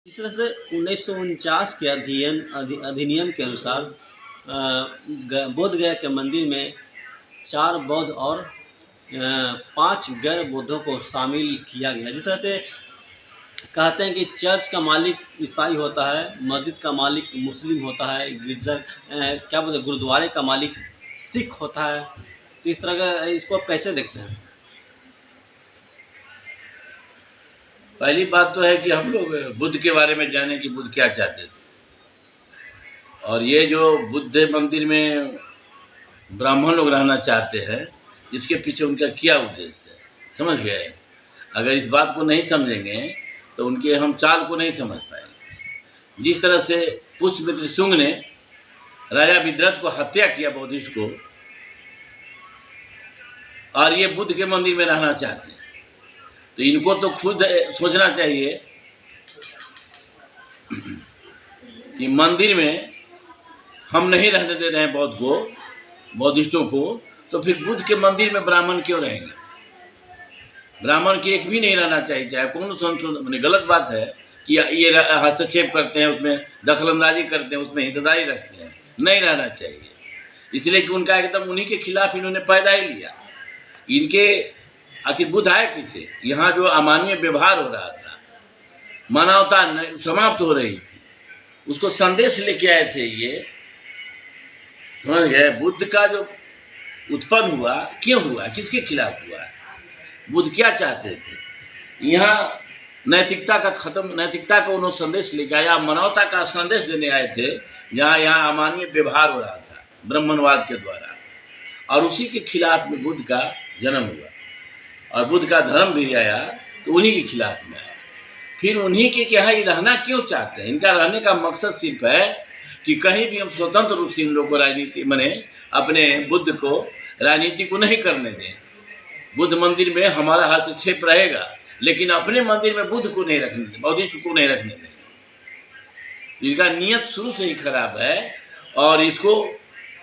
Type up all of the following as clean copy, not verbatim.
इस तरह से 1949 के अधिनियम के अनुसार बोध गया के मंदिर में 4 बौद्ध और 5 गैर बौद्धों को शामिल किया गया। जिस तरह से कहते हैं कि चर्च का मालिक ईसाई होता है, मस्जिद का मालिक मुस्लिम होता है, क्या बोलते गुरुद्वारे का मालिक सिख होता है। तो इस तरह का इसको आप कैसे देखते हैं? पहली बात तो है कि हम लोग बुद्ध के बारे में जाने कि बुद्ध क्या चाहते थे, और ये जो बुद्ध मंदिर में ब्राह्मण लोग रहना चाहते हैं, इसके पीछे उनका क्या उद्देश्य है, समझ गए? अगर इस बात को नहीं समझेंगे तो उनके हम चाल को नहीं समझ पाएंगे। जिस तरह से पुष्यमित्र शुंग ने राजा विद्रथ को हत्या किया, बौद्धिस्ट को, और ये बुद्ध के मंदिर में रहना चाहते हैं, तो इनको तो खुद सोचना चाहिए कि मंदिर में हम नहीं रहने दे रहे हैं बौद्धिस्टों को, तो फिर बुद्ध के मंदिर में ब्राह्मण क्यों रहेंगे? ब्राह्मण की एक भी नहीं रहना चाहिए। चाहे कौन संशोधन, गलत बात है कि ये हस्तक्षेप करते हैं, उसमें दखलंदाजी करते हैं, उसमें हिस्सेदारी रखते हैं, नहीं रहना चाहिए। इसलिए कि उनका एकदम उन्हीं के खिलाफ इन्होंने पैदा ही लिया। इनके आखिर बुद्ध आए किसे? यहाँ जो अमानवीय व्यवहार हो रहा था, मानवता समाप्त हो रही थी, उसको संदेश लेके आए थे ये, समझ गए? बुद्ध का जो उत्पन्न हुआ, क्यों हुआ, किसके खिलाफ हुआ, बुद्ध क्या चाहते थे? यहाँ नैतिकता का उन्होंने संदेश लेके आया, मानवता का संदेश देने आए थे, जहाँ यहाँ अमानवीय व्यवहार हो रहा था ब्राह्मणवाद के द्वारा, और उसी के खिलाफ में बुद्ध का जन्म हुआ और बुद्ध का धर्म भी आया, तो उन्हीं के खिलाफ में आया। फिर उन्हीं के यहाँ ये रहना क्यों चाहते हैं? इनका रहने का मकसद सिर्फ है कि कहीं भी हम स्वतंत्र रूप से इन लोग को राजनीति अपने बुद्ध को राजनीति को नहीं करने दें। बुद्ध मंदिर में हमारा हस्तक्षेप रहेगा, लेकिन अपने मंदिर में बुद्ध को नहीं रखने दें, बौद्धिस्ट को नहीं रखने दें। इनका नियत शुरू से ही खराब है, और इसको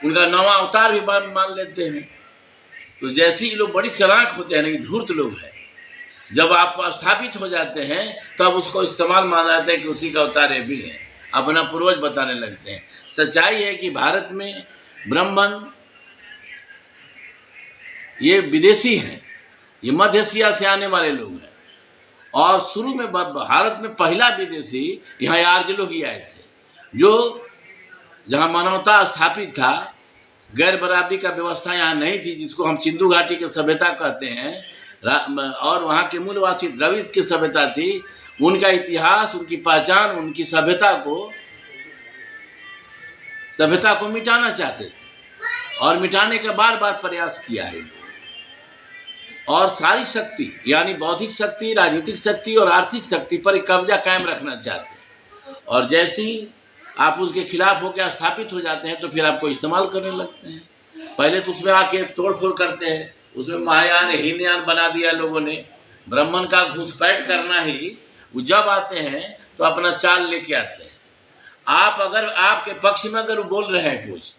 उनका नवा अवतार भी मान लेते हैं। तो जैसे ये लोग बड़ी चालाक होते हैं, लेकिन धूर्त लोग हैं, जब आप स्थापित हो जाते हैं तब उसको इस्तेमाल मान जाते हैं कि उसी का अवतार ये भी है, अपना पूर्वज बताने लगते हैं। सच्चाई है कि भारत में ब्राह्मण ये विदेशी हैं, ये मध्य एशिया से आने वाले लोग हैं, और शुरू में भारत में पहला विदेशी यहाँ आर्य लोग ही आए थे, जो जहाँ मानवता स्थापित था, गैर बराबरी का व्यवस्था यहाँ नहीं थी, जिसको हम सिंधु घाटी की सभ्यता कहते हैं, और वहाँ के मूलवासी द्रविड़ की सभ्यता थी। उनका इतिहास, उनकी पहचान, उनकी सभ्यता को मिटाना चाहते थे, और मिटाने का बार बार प्रयास किया है। और सारी शक्ति, यानी बौद्धिक शक्ति, राजनीतिक शक्ति और आर्थिक शक्ति पर एक कब्जा कायम रखना चाहते हैं, और जैसे ही आप उसके खिलाफ होकर स्थापित हो जाते हैं तो फिर आपको इस्तेमाल करने लगते हैं। पहले तो उसमें आके तोड़फोड़ करते हैं, उसमें महायान हीनयान बना दिया लोगों ने। ब्राह्मण का घुसपैठ करना ही, वो जब आते हैं तो अपना चाल लेके आते हैं। आप अगर आपके पक्ष में अगर वो बोल रहे हैं कुछ,